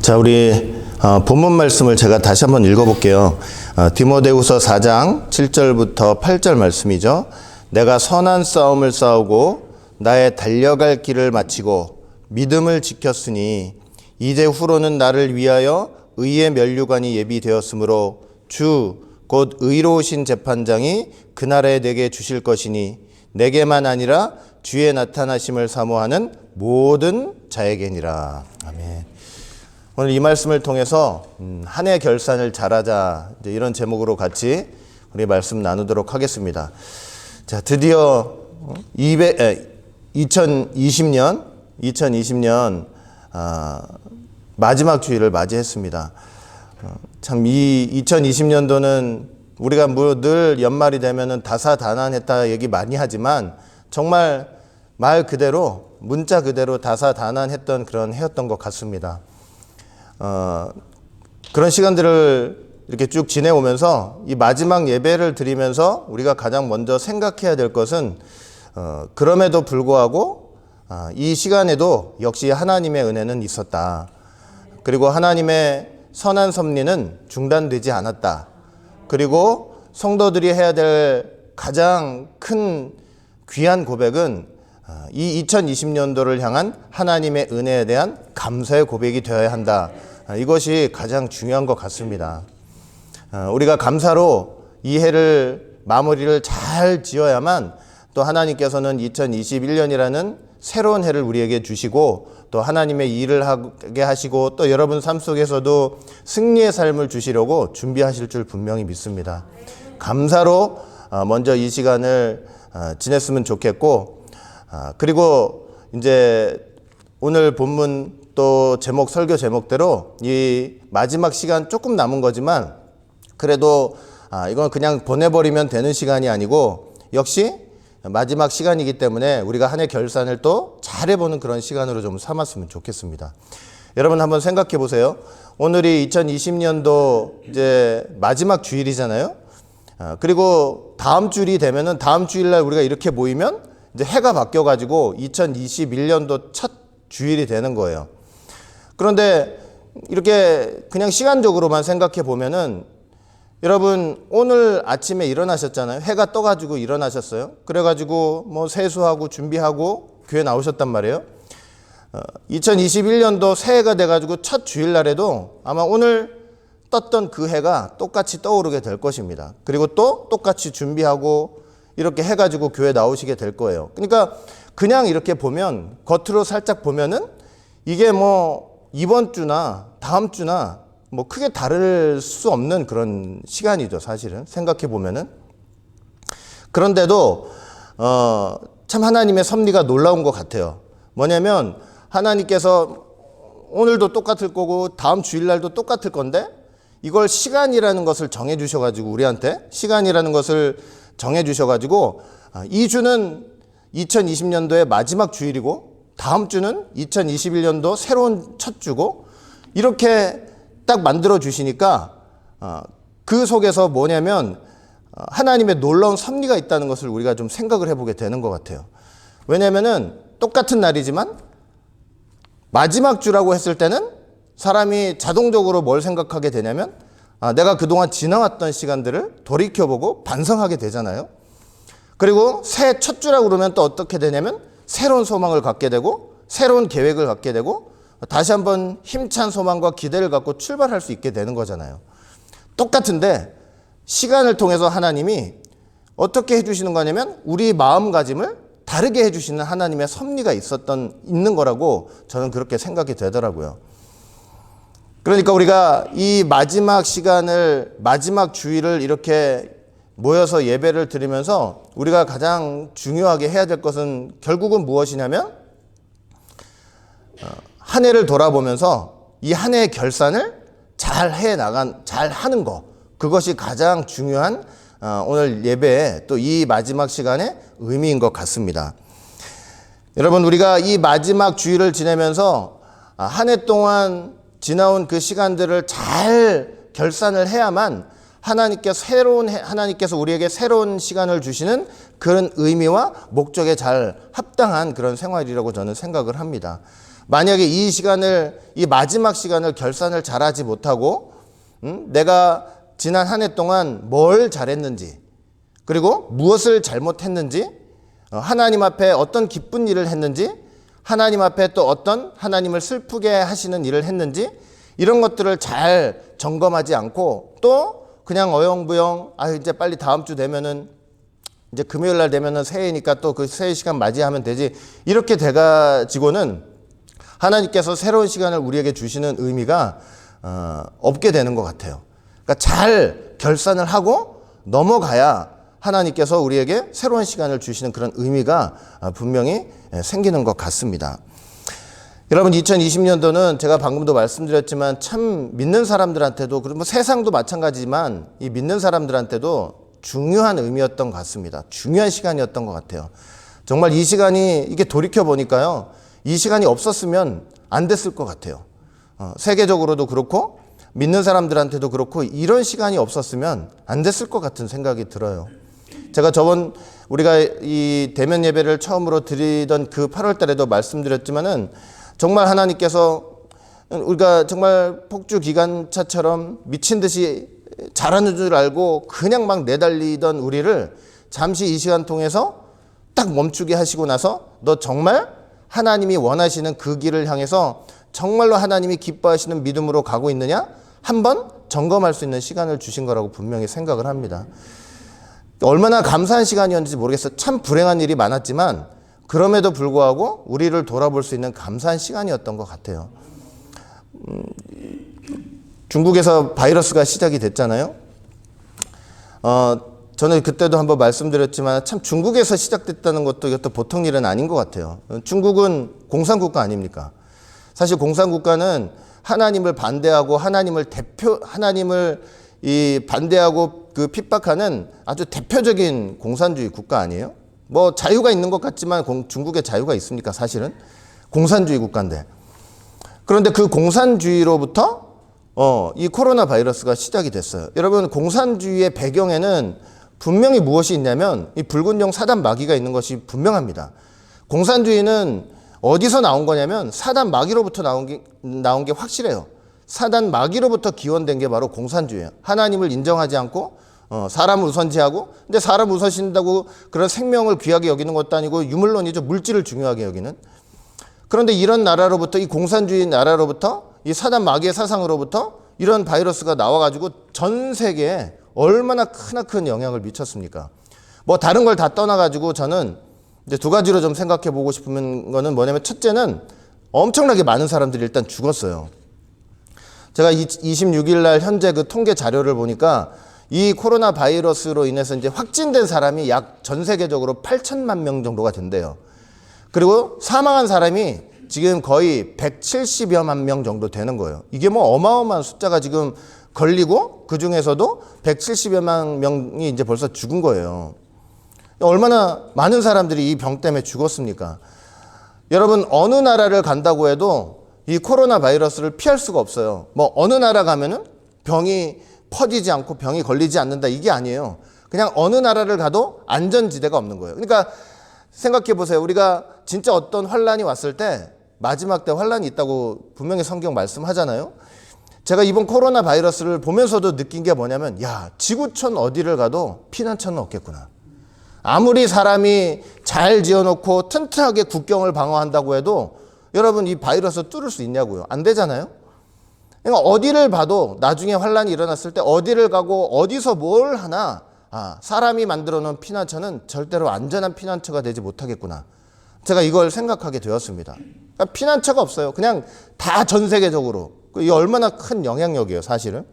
자, 우리 본문 말씀을 제가 다시 한번 읽어볼게요. 디모데후서 4장 7절부터 8절 말씀이죠. 내가 선한 싸움을 싸우고 나의 달려갈 길을 마치고 믿음을 지켰으니 이제 후로는 나를 위하여 의의 면류관이 예비되었으므로 주 곧 의로우신 재판장이 그날에 내게 주실 것이니 내게만 아니라 주의 나타나심을 사모하는 모든 자에게니라. 아멘. 오늘 이 말씀을 통해서 한 해 결산을 잘하자, 이런 제목으로 같이 우리 말씀 나누도록 하겠습니다. 자, 드디어 2020년 마지막 주일을 맞이했습니다. 참 이 2020년도는 우리가 늘 연말이 되면은 다사다난했다 얘기 많이 하지만 정말 말 그대로 문자 그대로 다사다난했던 그런 해였던 것 같습니다. 그런 시간들을 이렇게 쭉 지내오면서 이 마지막 예배를 드리면서 우리가 가장 먼저 생각해야 될 것은 그럼에도 불구하고 이 시간에도 역시 하나님의 은혜는 있었다. 그리고 하나님의 선한 섭리는 중단되지 않았다. 그리고 성도들이 해야 될 가장 큰 귀한 고백은 이 2020년도를 향한 하나님의 은혜에 대한 감사의 고백이 되어야 한다. 이것이 가장 중요한 것 같습니다. 우리가 감사로 이 해를 마무리를 잘 지어야만 또 하나님께서는 2021년이라는 새로운 해를 우리에게 주시고 또 하나님의 일을 하게 하시고 또 여러분 삶 속에서도 승리의 삶을 주시려고 준비하실 줄 분명히 믿습니다. 감사로 먼저 이 시간을 지냈으면 좋겠고, 그리고 이제 오늘 본문 또 제목, 설교 제목대로 이 마지막 시간 조금 남은 거지만 그래도 이건 그냥 보내버리면 되는 시간이 아니고 역시 마지막 시간이기 때문에 우리가 한 해 결산을 또 잘해보는 그런 시간으로 좀 삼았으면 좋겠습니다. 여러분 한번 생각해 보세요. 오늘이 2020년도 이제 마지막 주일이잖아요. 그리고 다음 주일이 되면은 다음 주일날 우리가 이렇게 모이면 이제 해가 바뀌어가지고 2021년도 첫 주일이 되는 거예요. 그런데 이렇게 그냥 시간적으로만 생각해 보면은 여러분 오늘 아침에 일어나셨잖아요. 해가 떠가지고 일어나셨어요. 그래가지고 뭐 세수하고 준비하고 교회 나오셨단 말이에요. 2021년도 새해가 돼가지고 첫 주일날에도 아마 오늘 떴던 그 해가 똑같이 떠오르게 될 것입니다. 그리고 또 똑같이 준비하고 이렇게 해가지고 교회 나오시게 될 거예요. 그러니까 그냥 이렇게 보면 겉으로 살짝 보면은 이게 뭐 이번 주나 다음 주나 뭐 크게 다를 수 없는 그런 시간이죠, 사실은 생각해 보면은. 그런데도 참 하나님의 섭리가 놀라운 것 같아요. 뭐냐면 하나님께서 오늘도 똑같을 거고 다음 주일날도 똑같을 건데 이걸 시간이라는 것을 정해 주셔가지고 우리한테 시간이라는 것을 정해 주셔가지고 이 주는 2020년도의 마지막 주일이고 다음 주는 2021년도 새로운 첫 주고 이렇게 딱 만들어 주시니까 그 속에서 뭐냐면 하나님의 놀라운 섭리가 있다는 것을 우리가 좀 생각을 해보게 되는 것 같아요. 왜냐면은 똑같은 날이지만 마지막 주라고 했을 때는 사람이 자동적으로 뭘 생각하게 되냐면 내가 그동안 지나왔던 시간들을 돌이켜보고 반성하게 되잖아요. 그리고 새해 첫 주라고 그러면 또 어떻게 되냐면 새로운 소망을 갖게 되고 새로운 계획을 갖게 되고 다시 한번 힘찬 소망과 기대를 갖고 출발할 수 있게 되는 거잖아요. 똑같은데 시간을 통해서 하나님이 어떻게 해주시는 거냐면 우리 마음가짐을 다르게 해주시는 하나님의 섭리가 있는 거라고 저는 그렇게 생각이 되더라고요. 그러니까 우리가 이 마지막 시간을 마지막 주일을 이렇게 모여서 예배를 드리면서 우리가 가장 중요하게 해야 될 것은 결국은 무엇이냐면 한 해를 돌아보면서 이 한 해의 결산을 잘 하는 거, 그것이 가장 중요한 오늘 예배의 또 이 마지막 시간의 의미인 것 같습니다. 여러분 우리가 이 마지막 주일을 지내면서 한 해 동안 지나온 그 시간들을 잘 결산을 해야만 하나님께서 우리에게 새로운 시간을 주시는 그런 의미와 목적에 잘 합당한 그런 생활이라고 저는 생각을 합니다. 만약에 이 마지막 시간을 결산을 잘하지 못하고, 내가 지난 한 해 동안 뭘 잘했는지, 그리고 무엇을 잘못했는지, 하나님 앞에 어떤 기쁜 일을 했는지, 하나님 앞에 또 어떤 하나님을 슬프게 하시는 일을 했는지, 이런 것들을 잘 점검하지 않고 또 그냥 어영부영, 이제 빨리 다음 주 되면은, 이제 금요일 날 되면은 새해니까 또 그 새해 시간 맞이하면 되지, 이렇게 돼가지고는 하나님께서 새로운 시간을 우리에게 주시는 의미가 없게 되는 것 같아요. 그러니까 잘 결산을 하고 넘어가야 하나님께서 우리에게 새로운 시간을 주시는 그런 의미가 분명히 생기는 것 같습니다. 여러분, 2020년도는 제가 방금도 말씀드렸지만 참 믿는 사람들한테도, 그리고 세상도 마찬가지지만 이 믿는 사람들한테도 중요한 의미였던 것 같습니다. 중요한 시간이었던 것 같아요. 정말 이 시간이, 이게 돌이켜 보니까요, 이 시간이 없었으면 안 됐을 것 같아요. 세계적으로도 그렇고 믿는 사람들한테도 그렇고 이런 시간이 없었으면 안 됐을 것 같은 생각이 들어요. 제가 우리가 이 대면 예배를 처음으로 드리던 그 8월 달에도 말씀드렸지만은 정말 하나님께서 우리가 정말 폭주 기관차처럼 미친 듯이 잘하는 줄 알고 그냥 막 내달리던 우리를 잠시 이 시간 통해서 딱 멈추게 하시고 나서, 너 정말 하나님이 원하시는 그 길을 향해서 정말로 하나님이 기뻐하시는 믿음으로 가고 있느냐? 한번 점검할 수 있는 시간을 주신 거라고 분명히 생각을 합니다. 얼마나 감사한 시간이었는지 모르겠어요. 참 불행한 일이 많았지만 그럼에도 불구하고 우리를 돌아볼 수 있는 감사한 시간이었던 것 같아요. 중국에서 바이러스가 시작이 됐잖아요. 저는 그때도 한번 말씀드렸지만 참 중국에서 시작됐다는 것도 이것도 보통 일은 아닌 것 같아요. 중국은 공산국가 아닙니까? 사실 공산국가는 하나님을 반대하고 하나님을 반대하고 그 핍박하는 아주 대표적인 공산주의 국가 아니에요? 뭐 자유가 있는 것 같지만 중국에 자유가 있습니까? 사실은 공산주의 국가인데. 그런데 그 공산주의로부터 이 코로나 바이러스가 시작이 됐어요. 여러분, 공산주의의 배경에는 분명히 무엇이 있냐면 이 붉은 용 사단 마귀가 있는 것이 분명합니다. 공산주의는 어디서 나온 거냐면 사단 마귀로부터 나온 게 확실해요. 사단 마귀로부터 기원된 게 바로 공산주의예요. 하나님을 인정하지 않고 사람을 우선시하고, 근데 사람 우선시한다고 그런 생명을 귀하게 여기는 것도 아니고 유물론이죠. 물질을 중요하게 여기는. 그런데 이런 나라로부터, 이 공산주의 나라로부터, 이 사단 마귀의 사상으로부터 이런 바이러스가 나와가지고 전 세계에 얼마나 크나큰 영향을 미쳤습니까? 뭐 다른 걸 다 떠나가지고 저는 이제 두 가지로 좀 생각해 보고 싶은 거는 뭐냐면, 첫째는 엄청나게 많은 사람들이 일단 죽었어요. 제가 26일 날 현재 그 통계 자료를 보니까 이 코로나 바이러스로 인해서 이제 확진된 사람이 약 전 세계적으로 8천만 명 정도가 된대요. 그리고 사망한 사람이 지금 거의 170여만 명 정도 되는 거예요. 이게 뭐 어마어마한 숫자가 지금 걸리고 그 중에서도 170여만 명이 이제 벌써 죽은 거예요. 얼마나 많은 사람들이 이 병 때문에 죽었습니까? 여러분, 어느 나라를 간다고 해도 이 코로나 바이러스를 피할 수가 없어요. 뭐 어느 나라 가면은 병이 퍼지지 않고 병이 걸리지 않는다, 이게 아니에요. 그냥 어느 나라를 가도 안전지대가 없는 거예요. 그러니까 생각해 보세요. 우리가 진짜 어떤 환란이 왔을 때 마지막 때 환란이 있다고 분명히 성경 말씀하잖아요. 제가 이번 코로나 바이러스를 보면서도 느낀 게 뭐냐면, 야, 지구촌 어디를 가도 피난처는 없겠구나. 아무리 사람이 잘 지어놓고 튼튼하게 국경을 방어한다고 해도 여러분, 이 바이러스 뚫을 수 있냐고요? 안 되잖아요. 그러니까 어디를 봐도 나중에 환란이 일어났을 때 어디를 가고 어디서 뭘 하나, 사람이 만들어 놓은 피난처는 절대로 안전한 피난처가 되지 못하겠구나. 제가 이걸 생각하게 되었습니다. 그러니까 피난처가 없어요. 그냥 다 전 세계적으로. 이게 얼마나 큰 영향력이에요, 사실은.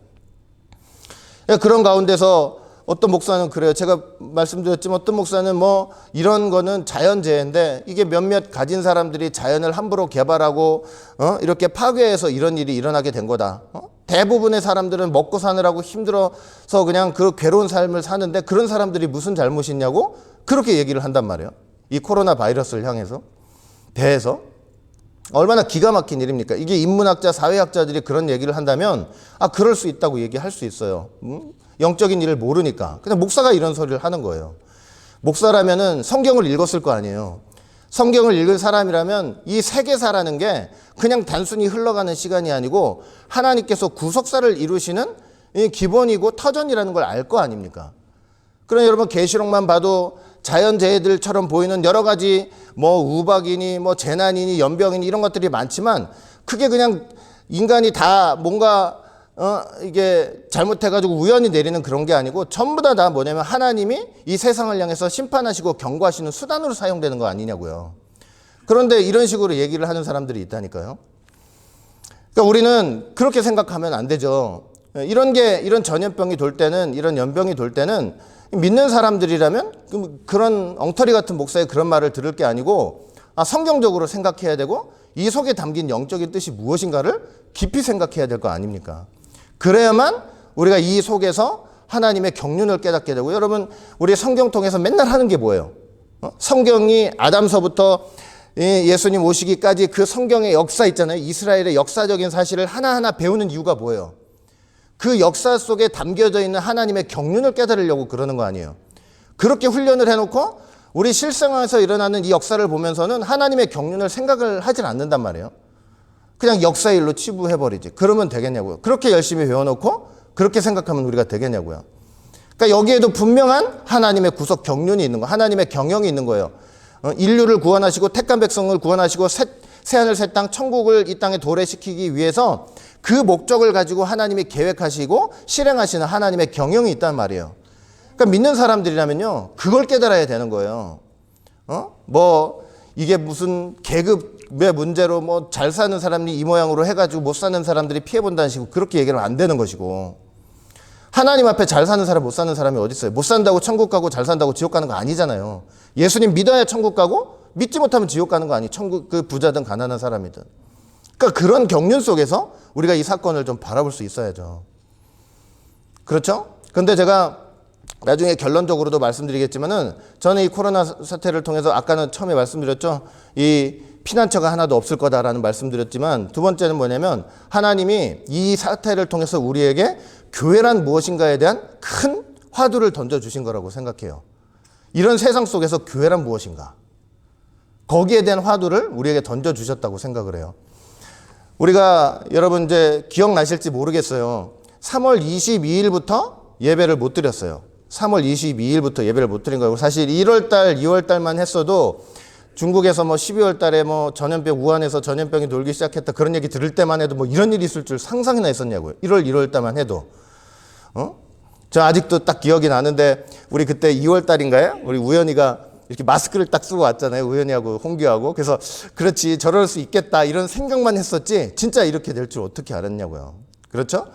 그런 가운데서 어떤 목사는 그래요. 제가 말씀드렸지만 어떤 목사는 뭐 이런 거는 자연재해인데 이게 몇몇 가진 사람들이 자연을 함부로 개발하고 이렇게 파괴해서 이런 일이 일어나게 된 거다. 대부분의 사람들은 먹고 사느라고 힘들어서 그냥 그 괴로운 삶을 사는데 그런 사람들이 무슨 잘못이 있냐고 그렇게 얘기를 한단 말이에요. 이 코로나 바이러스를 향해서 대해서. 얼마나 기가 막힌 일입니까? 이게 인문학자, 사회학자들이 그런 얘기를 한다면 그럴 수 있다고 얘기할 수 있어요. 영적인 일을 모르니까. 그냥 목사가 이런 소리를 하는 거예요. 목사라면은 성경을 읽었을 거 아니에요. 성경을 읽을 사람이라면 이 세계사라는 게 그냥 단순히 흘러가는 시간이 아니고 하나님께서 구속사를 이루시는 기본이고 터전이라는 걸 알 거 아닙니까? 그러나 여러분 계시록만 봐도 자연재해들처럼 보이는 여러 가지 뭐 우박이니 뭐 재난이니 연병이니 이런 것들이 많지만 그게 그냥 인간이 다 뭔가 이게 잘못해가지고 우연히 내리는 그런 게 아니고 전부 다 뭐냐면 하나님이 이 세상을 향해서 심판하시고 경고하시는 수단으로 사용되는 거 아니냐고요. 그런데 이런 식으로 얘기를 하는 사람들이 있다니까요. 그러니까 우리는 그렇게 생각하면 안 되죠. 이런 전염병이 돌 때는, 이런 연병이 돌 때는 믿는 사람들이라면 그런 엉터리 같은 목사의 그런 말을 들을 게 아니고 성경적으로 생각해야 되고 이 속에 담긴 영적인 뜻이 무엇인가를 깊이 생각해야 될 거 아닙니까? 그래야만 우리가 이 속에서 하나님의 경륜을 깨닫게 되고, 여러분 우리 성경 통해서 맨날 하는 게 뭐예요? 성경이 아담서부터 예수님 오시기까지 그 성경의 역사 있잖아요. 이스라엘의 역사적인 사실을 하나하나 배우는 이유가 뭐예요? 그 역사 속에 담겨져 있는 하나님의 경륜을 깨달으려고 그러는 거 아니에요. 그렇게 훈련을 해놓고 우리 실생활에서 일어나는 이 역사를 보면서는 하나님의 경륜을 생각을 하질 않는단 말이에요. 그냥 역사의 일로 치부해버리지. 그러면 되겠냐고요. 그렇게 열심히 배워놓고 그렇게 생각하면 우리가 되겠냐고요. 그러니까 여기에도 분명한 하나님의 구속 경륜이 있는 거, 하나님의 경영이 있는 거예요. 인류를 구원하시고 택한 백성을 구원하시고 새하늘 새 땅 천국을 이 땅에 도래시키기 위해서 그 목적을 가지고 하나님이 계획하시고 실행하시는 하나님의 경영이 있단 말이에요. 그러니까 믿는 사람들이라면요, 그걸 깨달아야 되는 거예요. 뭐 이게 무슨 계급의 문제로 뭐 잘 사는 사람이 이 모양으로 해가지고 못 사는 사람들이 피해 본다는 식으로 그렇게 얘기하면 안 되는 것이고, 하나님 앞에 잘 사는 사람 못 사는 사람이 어디 있어요? 못 산다고 천국 가고 잘 산다고 지옥 가는 거 아니잖아요. 예수님 믿어야 천국 가고 믿지 못하면 지옥 가는 거 아니? 천국 그 부자든 가난한 사람이든. 그러니까 그런 경륜 속에서 우리가 이 사건을 좀 바라볼 수 있어야죠. 그렇죠? 근데 제가 나중에 결론적으로도 말씀드리겠지만은 저는 이 코로나 사태를 통해서 아까는 처음에 말씀드렸죠. 이 피난처가 하나도 없을 거다라는 말씀드렸지만, 두 번째는 뭐냐면 하나님이 이 사태를 통해서 우리에게 교회란 무엇인가에 대한 큰 화두를 던져주신 거라고 생각해요. 이런 세상 속에서 교회란 무엇인가? 거기에 대한 화두를 우리에게 던져주셨다고 생각을 해요. 우리가 여러분 이제 기억나실지 모르겠어요. 3월 22일부터 예배를 못 드렸어요. 3월 22일부터 예배를 못 드린 거예요. 사실 1월달, 2월달만 했어도 중국에서 뭐 12월 달에 뭐 전염병, 우한에서 전염병이 돌기 시작했다 그런 얘기 들을 때만 해도 뭐 이런 일이 있을 줄 상상이나 했었냐고요. 1월, 1월 달만 해도. 저 아직도 딱 기억이 나는데, 우리 그때 2월 달인가요? 우리 우연이가 이렇게 마스크를 딱 쓰고 왔잖아요. 우연이하고 홍규하고. 그래서 그렇지, 저럴 수 있겠다 이런 생각만 했었지 진짜 이렇게 될 줄 어떻게 알았냐고요. 그렇죠?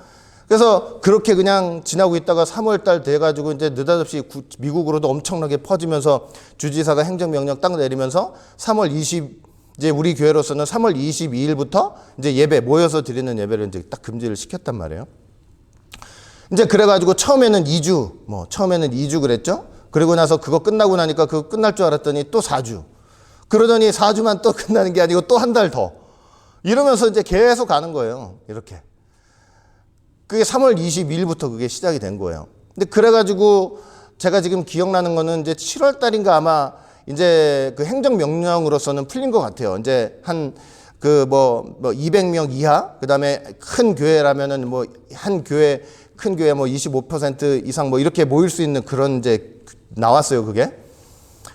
그래서 그렇게 그냥 지나고 있다가 3월 달 돼가지고 이제 느닷없이 미국으로도 엄청나게 퍼지면서 주지사가 행정명령 딱 내리면서 3월 20, 이제 우리 교회로서는 3월 22일부터 이제 예배, 모여서 드리는 예배를 이제 딱 금지를 시켰단 말이에요. 이제 그래가지고 처음에는 2주 그랬죠? 그리고 나서 그거 끝나고 나니까 그거 끝날 줄 알았더니 또 4주. 그러더니 4주만 또 끝나는 게 아니고 또 한 달 더. 이러면서 이제 계속 가는 거예요. 이렇게. 그게 3월 22일부터 그게 시작이 된 거예요. 근데 그래가지고 제가 지금 기억나는 거는 이제 7월 달인가 아마 이제 그 행정명령으로서는 풀린 것 같아요. 이제 한 그 뭐 200명 이하, 그 다음에 큰 교회라면은 뭐 한 교회, 큰 교회 뭐 25% 이상 뭐 이렇게 모일 수 있는 그런 이제 나왔어요, 그게.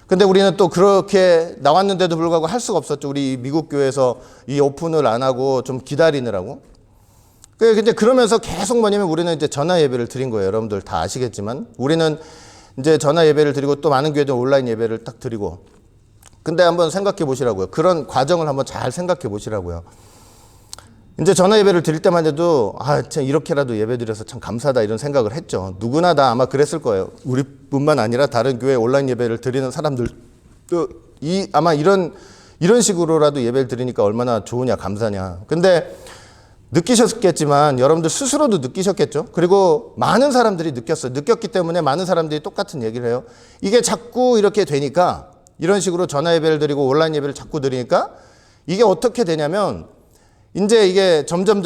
근데 우리는 또 그렇게 나왔는데도 불구하고 할 수가 없었죠. 우리 미국 교회에서 이 오픈을 안 하고 좀 기다리느라고. 근데 그러면서 계속 뭐냐면 우리는 이제 전화 예배를 드린 거예요. 여러분들 다 아시겠지만 우리는 이제 전화 예배를 드리고 또 많은 교회들 온라인 예배를 딱 드리고. 근데 한번 생각해 보시라고요. 그런 과정을 한번 잘 생각해 보시라고요. 이제 전화 예배를 드릴 때만 해도 참 이렇게라도 예배 드려서 참 감사하다 이런 생각을 했죠. 누구나 다 아마 그랬을 거예요. 우리뿐만 아니라 다른 교회 온라인 예배를 드리는 사람들도 아마 이런 식으로라도 예배를 드리니까 얼마나 좋으냐, 감사냐. 근데 느끼셨겠지만 여러분들 스스로도 느끼셨겠죠. 그리고 많은 사람들이 느꼈어요. 느꼈기 때문에 많은 사람들이 똑같은 얘기를 해요. 이게 자꾸 이렇게 되니까, 이런 식으로 전화 예배를 드리고 온라인 예배를 자꾸 드리니까 이게 어떻게 되냐면 이제 이게 점점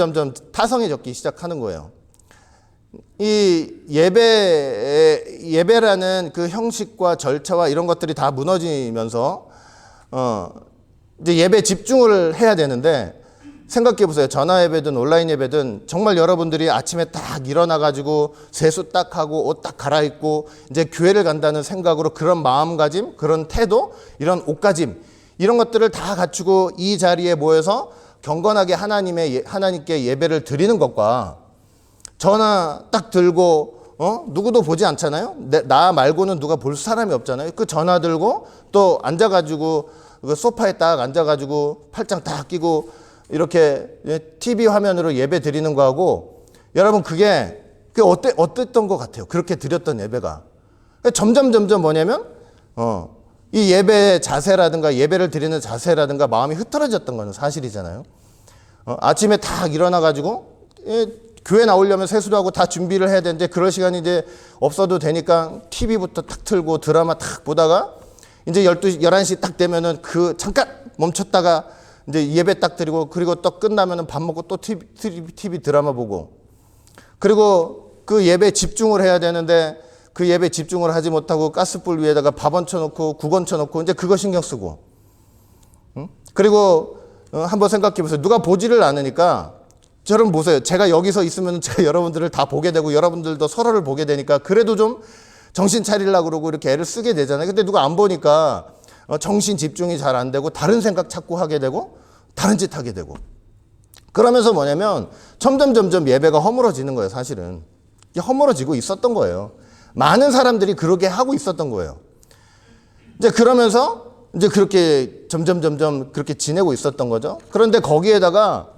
타성해졌기 시작하는 거예요. 이 예배라는 그 형식과 절차와 이런 것들이 다 무너지면서 이제 예배 집중을 해야 되는데 생각해 보세요. 전화 예배든 온라인 예배든 정말 여러분들이 아침에 딱 일어나가지고 세수 딱 하고 옷 딱 갈아입고 이제 교회를 간다는 생각으로 그런 마음가짐, 그런 태도, 이런 옷가짐, 이런 것들을 다 갖추고 이 자리에 모여서 경건하게 하나님께 예배를 드리는 것과 전화 딱 들고 누구도 보지 않잖아요. 나 말고는 누가 볼 사람이 없잖아요. 그 전화 들고 또 앉아가지고 그 소파에 딱 앉아가지고 팔짱 딱 끼고 이렇게 TV 화면으로 예배 드리는 거하고 여러분 그게 어땠던 것 같아요. 그렇게 드렸던 예배가 점점 뭐냐면 이 예배 자세라든가 예배를 드리는 자세라든가 마음이 흐트러졌던 거는 사실이잖아요. 아침에 딱 일어나가지고 교회 나오려면 세수도 하고 다 준비를 해야 되는데 그럴 시간이 이제 없어도 되니까 TV부터 탁 틀고 드라마 탁 보다가 이제 12시, 11시 딱 되면은 그 잠깐 멈췄다가 이제 예배 딱 드리고 그리고 또 끝나면은 밥 먹고 또 TV 드라마 보고 그리고 그 예배 집중을 해야 되는데 그 예배 집중을 하지 못하고 가스불 위에다가 밥 얹혀놓고 국 얹혀놓고 이제 그거 신경 쓰고 그리고 한번 생각해 보세요. 누가 보지를 않으니까 여러분 보세요. 제가 여기서 있으면 제가 여러분들을 다 보게 되고 여러분들도 서로를 보게 되니까 그래도 좀 정신 차리려고 그러고 이렇게 애를 쓰게 되잖아요. 근데 누가 안 보니까 정신 집중이 잘 안 되고 다른 생각 자꾸 하게 되고 다른 짓 하게 되고 그러면서 뭐냐면 점점 예배가 허물어지는 거예요. 사실은 허물어지고 있었던 거예요. 많은 사람들이 그렇게 하고 있었던 거예요. 이제 그러면서 이제 그렇게 점점 그렇게 지내고 있었던 거죠. 그런데 거기에다가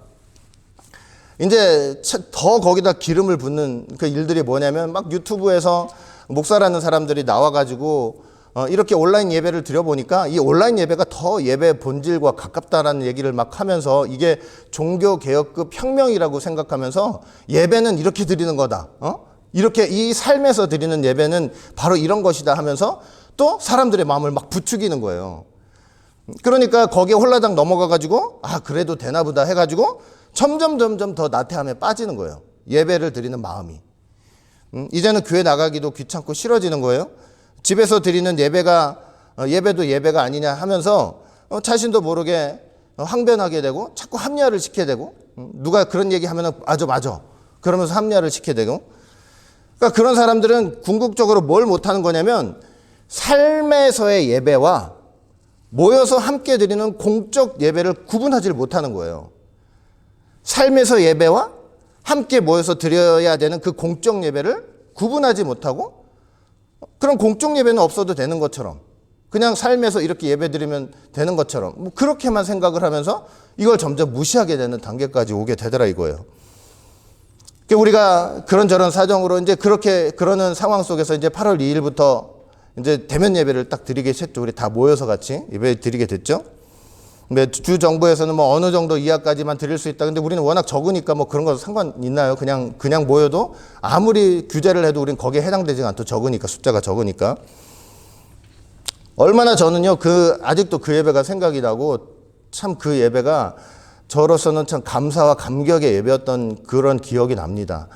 이제 더 거기다 기름을 붓는 그 일들이 뭐냐면 막 유튜브에서 목사라는 사람들이 나와가지고 이렇게 온라인 예배를 드려보니까 이 온라인 예배가 더 예배 본질과 가깝다라는 얘기를 막 하면서 이게 종교개혁급 혁명이라고 생각하면서 예배는 이렇게 드리는 거다. 이렇게 이 삶에서 드리는 예배는 바로 이런 것이다 하면서 또 사람들의 마음을 막 부추기는 거예요. 그러니까 거기에 홀라당 넘어가가지고 그래도 되나 보다 해가지고 점점 더 나태함에 빠지는 거예요. 예배를 드리는 마음이. 이제는 교회 나가기도 귀찮고 싫어지는 거예요. 집에서 드리는 예배도 예배가 아니냐 하면서 자신도 모르게 항변하게 되고 자꾸 합리화를 시켜야 되고 누가 그런 얘기 하면 맞아 그러면서 합리화를 시켜야 되고 그러니까 그런 사람들은 궁극적으로 뭘 못하는 거냐면 삶에서의 예배와 모여서 함께 드리는 공적 예배를 구분하지 못하는 거예요. 삶에서 예배와 함께 모여서 드려야 되는 그 공적 예배를 구분하지 못하고 그런 공적 예배는 없어도 되는 것처럼 그냥 삶에서 이렇게 예배 드리면 되는 것처럼 뭐 그렇게만 생각을 하면서 이걸 점점 무시하게 되는 단계까지 오게 되더라 이거예요. 우리가 그런저런 사정으로 이제 그렇게 그러는 상황 속에서 이제 8월 2일부터 이제 대면 예배를 딱 드리게 됐죠. 우리 다 모여서 같이 예배 드리게 됐죠. 주 정부에서는 뭐 어느 정도 이하까지만 드릴 수 있다. 근데 우리는 워낙 적으니까 뭐 그런 거 상관 있나요? 그냥 모여도 아무리 규제를 해도 우리는 거기에 해당되지 않고 적으니까 숫자가 적으니까. 얼마나 저는요 아직도 그 예배가 생각이 나고 참 그 예배가 저로서는 참 감사와 감격의 예배였던 그런 기억이 납니다.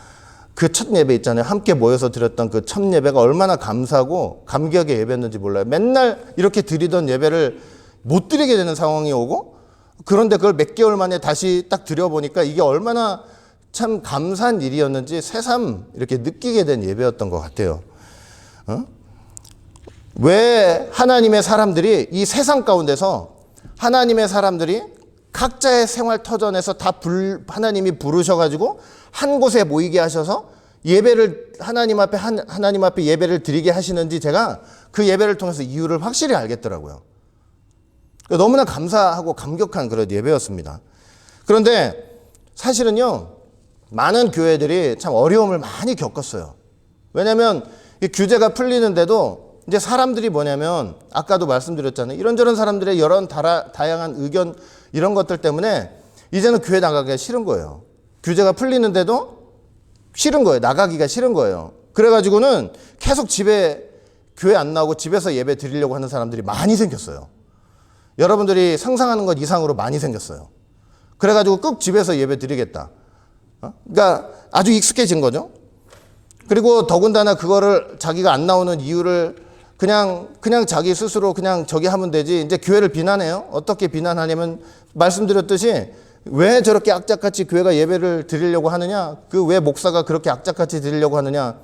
그 첫 예배 있잖아요. 함께 모여서 드렸던 그 첫 예배가 얼마나 감사하고 감격의 예배였는지 몰라요. 맨날 이렇게 드리던 예배를 못 드리게 되는 상황이 오고 그런데 그걸 몇 개월 만에 다시 딱 드려보니까 이게 얼마나 참 감사한 일이었는지 새삼 이렇게 느끼게 된 예배였던 것 같아요. 왜 하나님의 사람들이 이 세상 가운데서 하나님의 사람들이 각자의 생활 터전에서 다 하나님이 부르셔가지고 한 곳에 모이게 하셔서 예배를 하나님 앞에 예배를 드리게 하시는지 제가 그 예배를 통해서 이유를 확실히 알겠더라고요. 너무나 감사하고 감격한 그런 예배였습니다. 그런데 사실은요, 많은 교회들이 참 어려움을 많이 겪었어요. 왜냐하면 이 규제가 풀리는데도 이제 사람들이 뭐냐면 아까도 말씀드렸잖아요. 이런저런 사람들의 여러 다양한 의견 이런 것들 때문에 이제는 교회 나가기가 싫은 거예요. 규제가 풀리는데도 싫은 거예요. 나가기가 싫은 거예요. 그래가지고는 계속 교회 안 나오고 집에서 예배 드리려고 하는 사람들이 많이 생겼어요. 여러분들이 상상하는 것 이상으로 많이 생겼어요. 그래가지고 꼭 집에서 예배 드리겠다. 그러니까 아주 익숙해진 거죠. 그리고 더군다나 그거를 자기가 안 나오는 이유를 그냥 자기 스스로 그냥 저기 하면 되지. 이제 교회를 비난해요. 어떻게 비난하냐면 말씀드렸듯이 왜 저렇게 악착같이 교회가 예배를 드리려고 하느냐? 그 왜 목사가 그렇게 악착같이 드리려고 하느냐?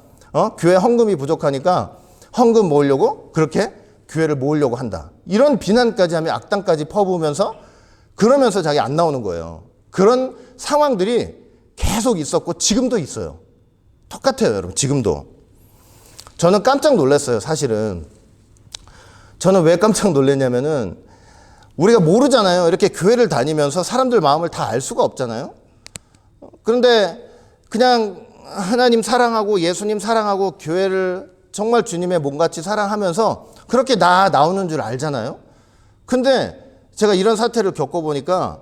교회 헌금이 부족하니까 헌금 모으려고 그렇게 교회를 모으려고 한다. 이런 비난까지 하면 악당까지 퍼부으면서 그러면서 자기 안 나오는 거예요. 그런 상황들이 계속 있었고 지금도 있어요. 똑같아요, 여러분. 지금도. 저는 깜짝 놀랐어요, 사실은. 저는 왜 깜짝 놀랐냐면은 우리가 모르잖아요. 이렇게 교회를 다니면서 사람들 마음을 다 알 수가 없잖아요. 그런데 그냥 하나님 사랑하고 예수님 사랑하고 교회를 정말 주님의 몸같이 사랑하면서 그렇게 나오는 줄 알잖아요. 근데 제가 이런 사태를 겪어보니까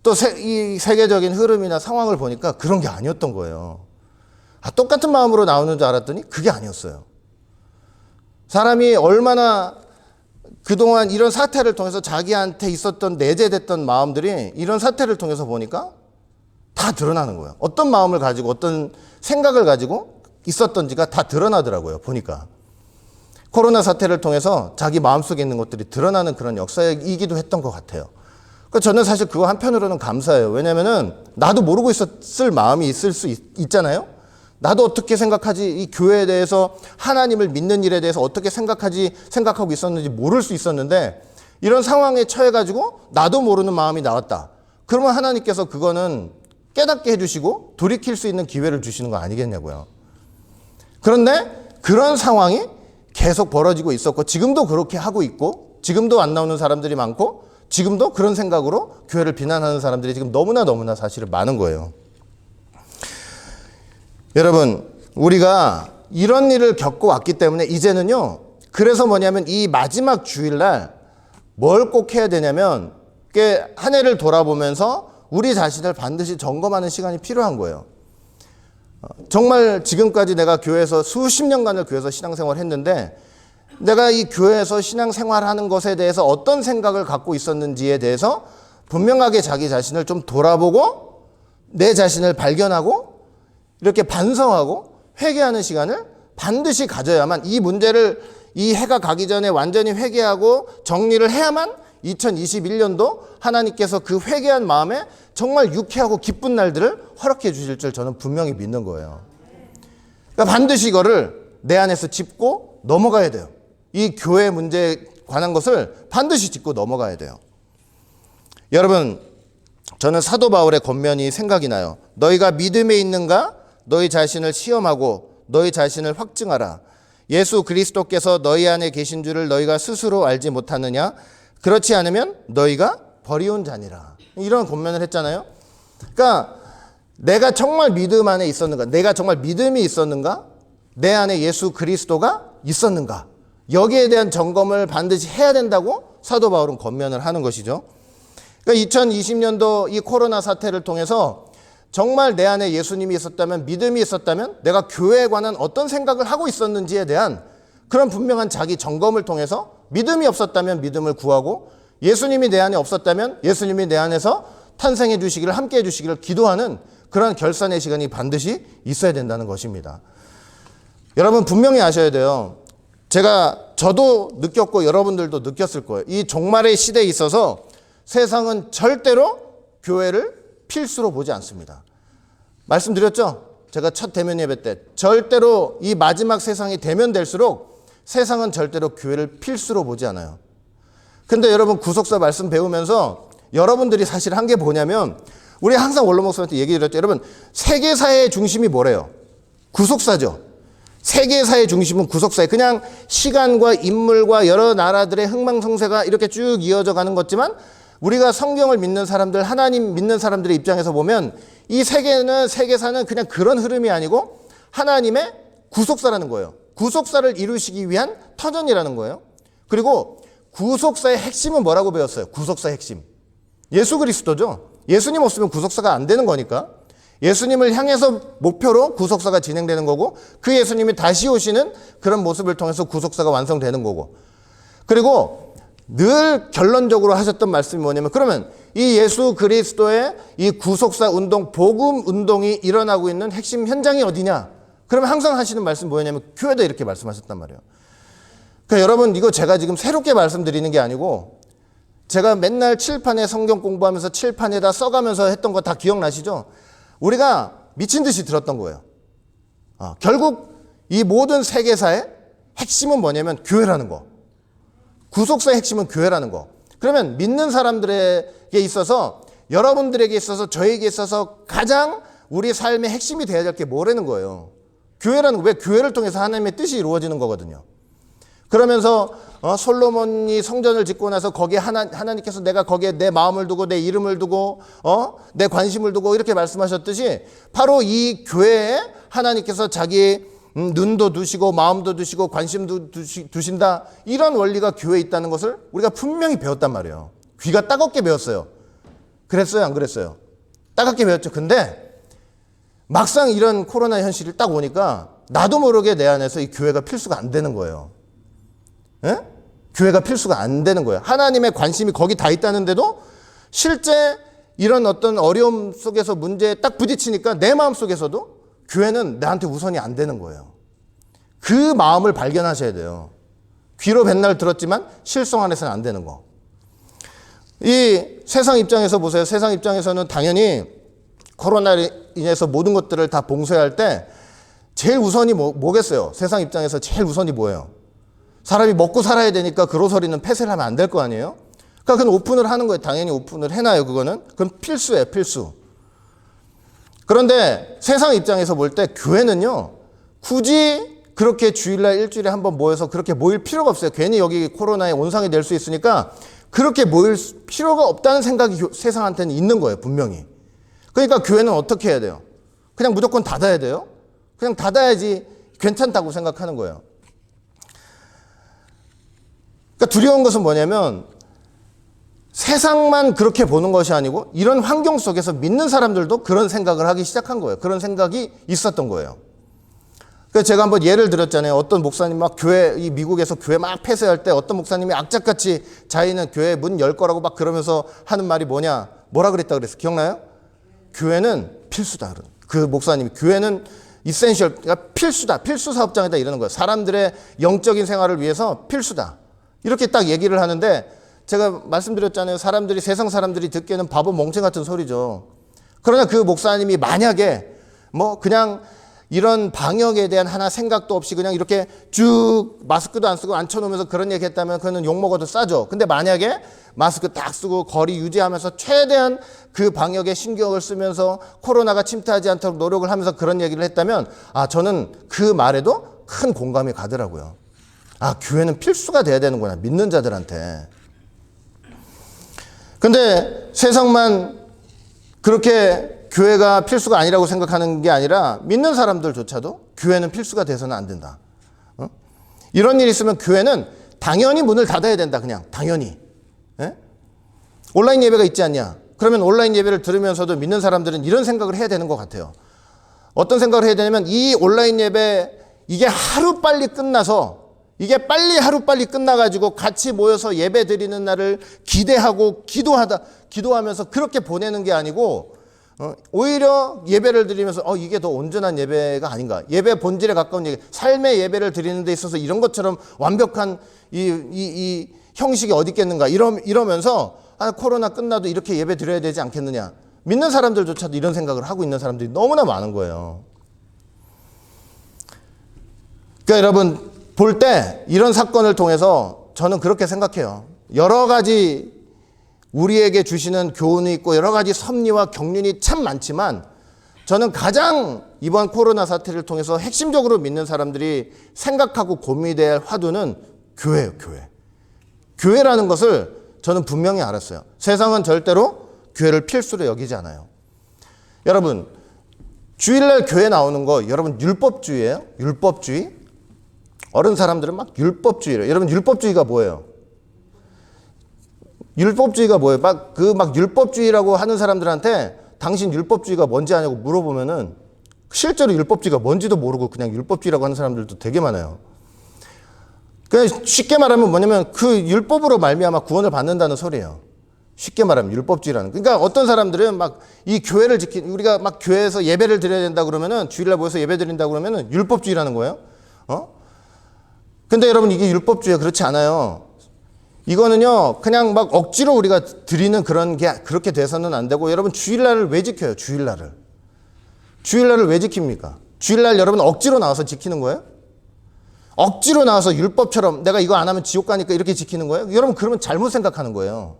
또 이 세계적인 흐름이나 상황을 보니까 그런 게 아니었던 거예요. 똑같은 마음으로 나오는 줄 알았더니 그게 아니었어요. 사람이 얼마나 그동안 이런 사태를 통해서 자기한테 있었던 내재됐던 마음들이 이런 사태를 통해서 보니까 다 드러나는 거예요. 어떤 마음을 가지고 어떤 생각을 가지고 있었던지가 다 드러나더라고요. 보니까. 코로나 사태를 통해서 자기 마음속에 있는 것들이 드러나는 그런 역사이기도 했던 것 같아요. 그러니까 저는 사실 그거 한편으로는 감사해요. 왜냐면은 나도 모르고 있었을 마음이 있을 수 있잖아요. 나도 어떻게 생각하지? 이 교회에 대해서 하나님을 믿는 일에 대해서 어떻게 생각하고 있었는지 모를 수 있었는데 이런 상황에 처해가지고 나도 모르는 마음이 나왔다. 그러면 하나님께서 그거는 깨닫게 해주시고 돌이킬 수 있는 기회를 주시는 거 아니겠냐고요. 그런데 그런 상황이 계속 벌어지고 있었고 지금도 그렇게 하고 있고 지금도 안 나오는 사람들이 많고 지금도 그런 생각으로 교회를 비난하는 사람들이 지금 너무나 사실은 많은 거예요. 여러분, 우리가 이런 일을 겪어왔기 때문에 이제는요, 그래서 뭐냐면 이 마지막 주일날 뭘 꼭 해야 되냐면 한 해를 돌아보면서 우리 자신을 반드시 점검하는 시간이 필요한 거예요. 정말 지금까지 내가 교회에서 수십 년간을 교회에서 신앙생활을 했는데 내가 이 교회에서 신앙생활하는 것에 대해서 어떤 생각을 갖고 있었는지에 대해서 분명하게 자기 자신을 좀 돌아보고 내 자신을 발견하고 이렇게 반성하고 회개하는 시간을 반드시 가져야만 이 문제를 이 해가 가기 전에 완전히 회개하고 정리를 해야만 2021년도 하나님께서 그 회개한 마음에 정말 유쾌하고 기쁜 날들을 허락해 주실 줄 저는 분명히 믿는 거예요. 그러니까 반드시 이거를 내 안에서 짚고 넘어가야 돼요. 이 교회 문제에 관한 것을 반드시 짚고 넘어가야 돼요. 여러분, 저는 사도 바울의 권면이 생각이 나요. 너희가 믿음에 있는가? 너희 자신을 시험하고 너희 자신을 확증하라. 예수 그리스도께서 너희 안에 계신 줄을 너희가 스스로 알지 못하느냐? 그렇지 않으면 너희가 버리운 자니라. 이런 권면을 했잖아요. 그러니까 내가 정말 믿음 안에 있었는가? 내가 정말 믿음이 있었는가? 내 안에 예수 그리스도가 있었는가? 여기에 대한 점검을 반드시 해야 된다고 사도 바울은 권면을 하는 것이죠. 그러니까 2020년도 이 코로나 사태를 통해서 정말 내 안에 예수님이 있었다면, 믿음이 있었다면 내가 교회에 관한 어떤 생각을 하고 있었는지에 대한 그런 분명한 자기 점검을 통해서 믿음이 없었다면 믿음을 구하고 예수님이 내 안에 없었다면 예수님이 내 안에서 탄생해 주시기를, 함께 해 주시기를 기도하는 그런 결산의 시간이 반드시 있어야 된다는 것입니다. 여러분 분명히 아셔야 돼요. 저도 느꼈고 여러분들도 느꼈을 거예요. 이 종말의 시대에 있어서 세상은 절대로 교회를 필수로 보지 않습니다. 말씀드렸죠? 제가 첫 대면 예배 때 절대로 이 마지막 세상이 대면될수록 세상은 절대로 교회를 필수로 보지 않아요. 근데 여러분 구속사 말씀 배우면서 여러분들이 사실 한 게 뭐냐면 우리 항상 원로 목사님한테 얘기 드렸죠. 여러분 세계사의 중심이 뭐래요? 구속사죠. 세계사의 중심은 구속사예요. 그냥 시간과 인물과 여러 나라들의 흥망성쇠가 이렇게 쭉 이어져 가는 거지만 우리가 성경을 믿는 사람들, 하나님 믿는 사람들의 입장에서 보면 이 세계사는 그냥 그런 흐름이 아니고 하나님의 구속사라는 거예요. 구속사를 이루시기 위한 터전이라는 거예요. 그리고 구속사의 핵심은 뭐라고 배웠어요? 구속사의 핵심. 예수 그리스도죠. 예수님 없으면 구속사가 안 되는 거니까. 예수님을 향해서 목표로 구속사가 진행되는 거고 그 예수님이 다시 오시는 그런 모습을 통해서 구속사가 완성되는 거고. 그리고 늘 결론적으로 하셨던 말씀이 뭐냐면 그러면 이 예수 그리스도의 이 구속사 운동, 복음 운동이 일어나고 있는 핵심 현장이 어디냐? 그러면 항상 하시는 말씀 뭐냐면 교회다 이렇게 말씀하셨단 말이에요. 그러니까 여러분, 이거 제가 지금 새롭게 말씀드리는 게 아니고 제가 맨날 칠판에 성경 공부하면서 칠판에다 써가면서 했던 거 다 기억나시죠? 우리가 미친 듯이 들었던 거예요. 결국 이 모든 세계사의 핵심은 뭐냐면 교회라는 거. 구속사의 핵심은 교회라는 거. 그러면 믿는 사람들에게 있어서, 여러분들에게 있어서, 저에게 있어서 가장 우리 삶의 핵심이 되어야 될 게 뭐라는 거예요. 교회라는 거. 왜? 교회를 통해서 하나님의 뜻이 이루어지는 거거든요. 그러면서 솔로몬이 성전을 짓고 나서 거기에 하나님께서 내가 거기에 내 마음을 두고 내 이름을 두고 내 관심을 두고 이렇게 말씀하셨듯이 바로 이 교회에 하나님께서 자기 눈도 두시고 마음도 두시고 관심도 두신다, 이런 원리가 교회에 있다는 것을 우리가 분명히 배웠단 말이에요. 귀가 따갑게 배웠어요. 그랬어요? 안 그랬어요? 따갑게 배웠죠. 근데 막상 이런 코로나 현실이 딱 오니까 나도 모르게 내 안에서 이 교회가 필수가 안 되는 거예요. 예? 교회가 필수가 안 되는 거예요. 하나님의 관심이 거기 다 있다는데도 실제 이런 어떤 어려움 속에서 문제에 딱 부딪히니까 내 마음 속에서도 교회는 나한테 우선이 안 되는 거예요. 그 마음을 발견하셔야 돼요. 귀로 맨날 들었지만 실성 안에서는 안 되는 거. 이 세상 입장에서 보세요. 세상 입장에서는 당연히 코로나로 인해서 모든 것들을 다 봉쇄해야 할 때 제일 우선이 뭐겠어요? 세상 입장에서 제일 우선이 뭐예요? 사람이 먹고 살아야 되니까 그로서리는 폐쇄를 하면 안 될 거 아니에요? 그러니까 그건 오픈을 하는 거예요. 당연히 오픈을 해놔요. 그거는. 그건 필수예요. 필수. 그런데 세상 입장에서 볼 때 교회는요, 굳이 그렇게 주일날 일주일에 한번 모여서 그렇게 모일 필요가 없어요. 괜히 여기 코로나에 온상이 될 수 있으니까 그렇게 모일 필요가 없다는 생각이 세상한테는 있는 거예요. 분명히. 그러니까 교회는 어떻게 해야 돼요? 그냥 무조건 닫아야 돼요? 그냥 닫아야지 괜찮다고 생각하는 거예요. 그러니까 두려운 것은 뭐냐면 세상만 그렇게 보는 것이 아니고 이런 환경 속에서 믿는 사람들도 그런 생각을 하기 시작한 거예요. 그런 생각이 있었던 거예요. 그래서 제가 한번 예를 들었잖아요. 어떤 목사님 막 교회, 이 미국에서 교회 막 폐쇄할 때 어떤 목사님이 악착같이 자기는 교회 문 열 거라고 막 그러면서 하는 말이 뭐라 그랬다 그랬어? 기억나요? 교회는 필수다. 그 목사님이 교회는 이센셜, 그러니까 필수다. 필수 사업장이다 이러는 거예요. 사람들의 영적인 생활을 위해서 필수다. 이렇게 딱 얘기를 하는데 제가 말씀드렸잖아요. 세상 사람들이 듣기에는 바보 멍청 같은 소리죠. 그러나 그 목사님이 만약에 그냥 이런 방역에 대한 하나 생각도 없이 그냥 이렇게 쭉 마스크도 안 쓰고 앉혀놓으면서 그런 얘기 했다면 그거는 욕먹어도 싸죠. 근데 만약에 마스크 딱 쓰고 거리 유지하면서 최대한 그 방역에 신경을 쓰면서 코로나가 침투하지 않도록 노력을 하면서 그런 얘기를 했다면 저는 그 말에도 큰 공감이 가더라고요. 교회는 필수가 돼야 되는구나. 믿는 자들한테. 근데 세상만 그렇게 교회가 필수가 아니라고 생각하는 게 아니라 믿는 사람들조차도 교회는 필수가 돼서는 안 된다. 이런 일이 있으면 교회는 당연히 문을 닫아야 된다. 그냥 당연히. 온라인 예배가 있지 않냐? 그러면 온라인 예배를 들으면서도 믿는 사람들은 이런 생각을 해야 되는 것 같아요. 어떤 생각을 해야 되냐면 이 온라인 예배 이게 하루빨리 끝나서 이게 하루빨리 끝나가지고 같이 모여서 예배 드리는 날을 기대하고 기도하면서 그렇게 보내는 게 아니고 오히려 예배를 드리면서 이게 더 온전한 예배가 아닌가. 예배 본질에 가까운 예배, 삶의 예배를 드리는 데 있어서 이런 것처럼 완벽한 이 형식이 어디 있겠는가. 이러면서 코로나 끝나도 이렇게 예배 드려야 되지 않겠느냐. 믿는 사람들조차도 이런 생각을 하고 있는 사람들이 너무나 많은 거예요. 그러니까 여러분 볼 때 이런 사건을 통해서 저는 그렇게 생각해요. 여러 가지 우리에게 주시는 교훈이 있고 여러 가지 섭리와 경륜이 참 많지만 저는 가장 이번 코로나 사태를 통해서 핵심적으로 믿는 사람들이 생각하고 고민이 될 화두는 교회예요. 교회라는 것을 저는 분명히 알았어요. 세상은 절대로 교회를 필수로 여기지 않아요. 여러분 주일날 교회 나오는 거 여러분 율법주의예요? 율법주의? 어른 사람들은 막 율법주의래요. 여러분 율법주의가 뭐예요? 율법주의가 뭐예요? 막 율법주의라고 하는 사람들한테 당신 율법주의가 뭔지 아냐고 물어보면은 실제로 율법주의가 뭔지도 모르고 그냥 율법주의라고 하는 사람들도 되게 많아요. 그냥 쉽게 말하면 뭐냐면 그 율법으로 말미암아 구원을 받는다는 소리예요. 쉽게 말하면 율법주의라는. 그러니까 어떤 사람들은 막 이 교회를 우리가 막 교회에서 예배를 드려야 된다 그러면은 주일날 모여서 예배 드린다 그러면은 율법주의라는 거예요. 근데 여러분 이게 율법주의가 그렇지 않아요. 이거는요 그냥 막 억지로 우리가 드리는 그런 게 그렇게 돼서는 안 되고, 여러분 주일날을 왜 지켜요? 주일날을 왜 지킵니까? 주일날 여러분 억지로 나와서 지키는 거예요? 억지로 나와서 율법처럼 내가 이거 안 하면 지옥 가니까 이렇게 지키는 거예요? 여러분 그러면 잘못 생각하는 거예요.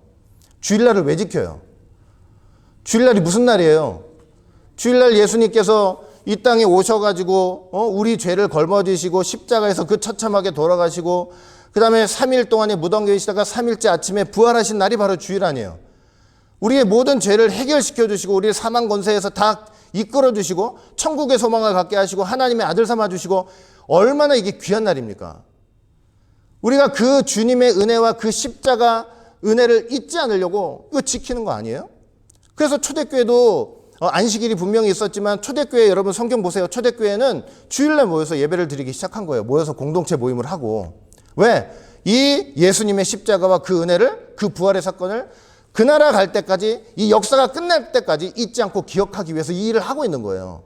주일날을 왜 지켜요? 주일날이 무슨 날이에요? 주일날 예수님께서 이 땅에 오셔가지고 우리 죄를 걸머지시고 십자가에서 그 처참하게 돌아가시고 그 다음에 3일 동안에 무덤 계시다가 3일째 아침에 부활하신 날이 바로 주일 아니에요. 우리의 모든 죄를 해결시켜 주시고 우리를 사망 권세에서 다 이끌어 주시고 천국의 소망을 갖게 하시고 하나님의 아들 삼아 주시고, 얼마나 이게 귀한 날입니까? 우리가 그 주님의 은혜와 그 십자가 은혜를 잊지 않으려고 이거 지키는 거 아니에요? 그래서 초대교회도 안식일이 분명히 있었지만, 초대교회 여러분 성경 보세요. 초대교회는 주일날 모여서 예배를 드리기 시작한 거예요. 모여서 공동체 모임을 하고. 왜? 이 예수님의 십자가와 그 은혜를, 그 부활의 사건을 그 나라 갈 때까지, 이 역사가 끝날 때까지 잊지 않고 기억하기 위해서 이 일을 하고 있는 거예요.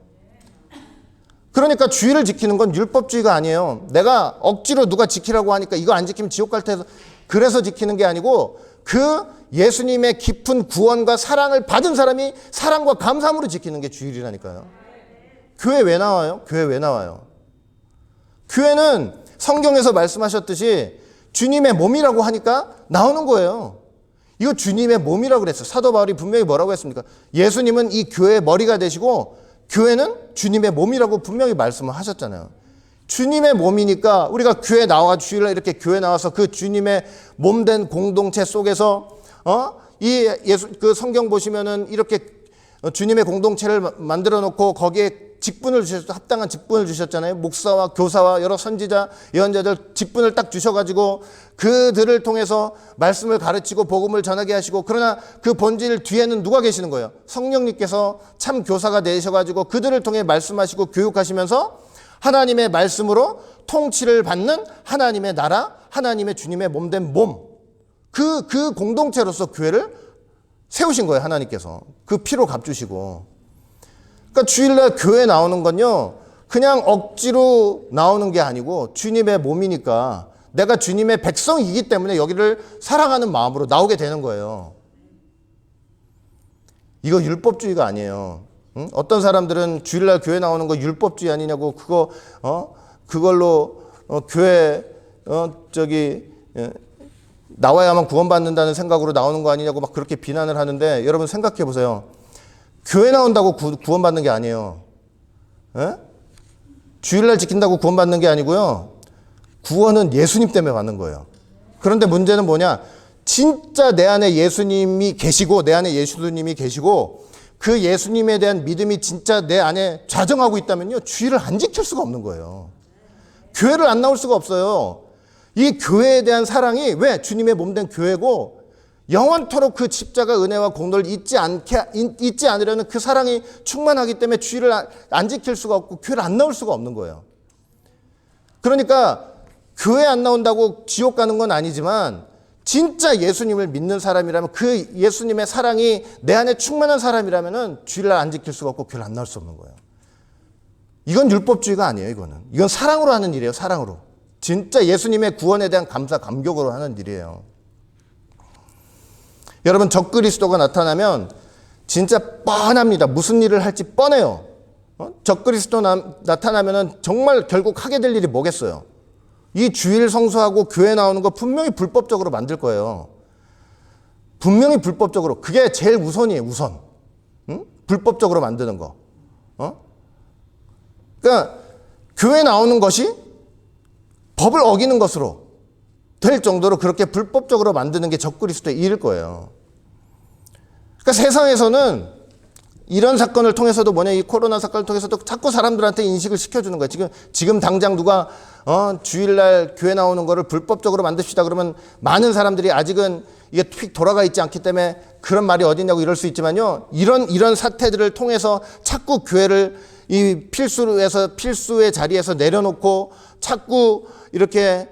그러니까 주일을 지키는 건 율법주의가 아니에요. 내가 억지로 누가 지키라고 하니까 이거 안 지키면 지옥 갈 테서 그래서 지키는 게 아니고, 그 예수님의 깊은 구원과 사랑을 받은 사람이 사랑과 감사함으로 지키는 게 주일이라니까요. 교회 왜 나와요? 교회 왜 나와요? 교회는 성경에서 말씀하셨듯이 주님의 몸이라고 하니까 나오는 거예요. 이거 주님의 몸이라고 그랬어요. 사도 바울이 분명히 뭐라고 했습니까? 예수님은 이 교회의 머리가 되시고 교회는 주님의 몸이라고 분명히 말씀을 하셨잖아요. 주님의 몸이니까 우리가 교회 나와 주일날 이렇게 교회 나와서 그 주님의 몸된 공동체 속에서 이 예수 그 성경 보시면은 이렇게 주님의 공동체를 만들어 놓고 거기에 직분을 주셨죠. 합당한 직분을 주셨잖아요. 목사와 교사와 여러 선지자, 예언자들 직분을 딱 주셔가지고 그들을 통해서 말씀을 가르치고 복음을 전하게 하시고, 그러나 그 본질 뒤에는 누가 계시는 거예요? 성령님께서 참 교사가 되셔가지고 그들을 통해 말씀하시고 교육하시면서 하나님의 말씀으로 통치를 받는 하나님의 나라, 하나님의 주님의 몸된 몸, 그 공동체로서 교회를 세우신 거예요. 하나님께서 그 피로 값주시고. 그러니까 주일날 교회 나오는 건요 그냥 억지로 나오는 게 아니고 주님의 몸이니까 내가 주님의 백성이기 때문에 여기를 사랑하는 마음으로 나오게 되는 거예요. 이거 율법주의가 아니에요. 응? 어떤 사람들은 주일날 교회 나오는 거 율법주의 아니냐고, 그걸로 교회 나와야만 구원받는다는 생각으로 나오는 거 아니냐고 막 그렇게 비난을 하는데, 여러분 생각해 보세요. 교회 나온다고 구원받는 게 아니에요. 에? 주일날 지킨다고 구원받는 게 아니고요. 구원은 예수님 때문에 받는 거예요. 그런데 문제는 뭐냐? 진짜 내 안에 예수님이 계시고 내 안에 예수님이 계시고 그 예수님에 대한 믿음이 진짜 내 안에 좌정하고 있다면요, 주일을 안 지킬 수가 없는 거예요. 교회를 안 나올 수가 없어요. 이 교회에 대한 사랑이 왜 주님의 몸된 교회고, 영원토록 그 십자가 은혜와 공로를 잊지 않으려는 그 사랑이 충만하기 때문에 주일을 안 지킬 수가 없고 교회를 안 나올 수가 없는 거예요. 그러니까 교회 안 나온다고 지옥 가는 건 아니지만, 진짜 예수님을 믿는 사람이라면, 그 예수님의 사랑이 내 안에 충만한 사람이라면 주일날 안 지킬 수가 없고 교회를 안 나올 수 없는 거예요. 이건 율법주의가 아니에요. 이건 사랑으로 하는 일이에요. 사랑으로. 진짜 예수님의 구원에 대한 감사, 감격으로 하는 일이에요. 여러분, 적그리스도가 나타나면 진짜 뻔합니다. 무슨 일을 할지 뻔해요. 적그리스도 나타나면은 정말 결국 하게 될 일이 뭐겠어요? 이 주일 성수하고 교회 나오는 거 분명히 불법적으로 만들 거예요. 분명히 불법적으로. 그게 제일 우선이에요. 우선. 응? 불법적으로 만드는 거. 그러니까 교회 나오는 것이 법을 어기는 것으로 될 정도로 그렇게 불법적으로 만드는 게 적그리스도의 일일 거예요. 그러니까 세상에서는 이런 사건을 통해서도 이 코로나 사건을 통해서도 자꾸 사람들한테 인식을 시켜주는 거예요. 지금 당장 누가 주일날 교회 나오는 거를 불법적으로 만듭시다 그러면 많은 사람들이 아직은 이게 픽 돌아가 있지 않기 때문에 그런 말이 어딨냐고 이럴 수 있지만요. 이런 사태들을 통해서 자꾸 교회를 이 필수의 자리에서 내려놓고 자꾸 이렇게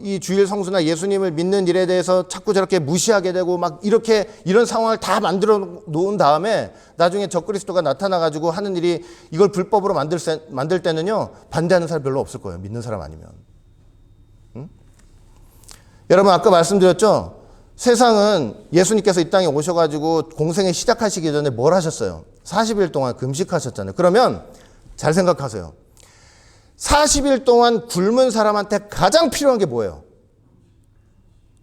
이 주일 성수나 예수님을 믿는 일에 대해서 자꾸 저렇게 무시하게 되고 막 이런 상황을 다 만들어 놓은 다음에 나중에 적그리스도가 나타나가지고 하는 일이 이걸 불법으로 만들 때는요, 반대하는 사람 별로 없을 거예요. 믿는 사람 아니면. 여러분 아까 말씀드렸죠? 세상은 예수님께서 이 땅에 오셔가지고 공생에 시작하시기 전에 뭘 하셨어요? 40일 동안 금식하셨잖아요. 그러면 잘 생각하세요. 40일 동안 굶은 사람한테 가장 필요한 게 뭐예요?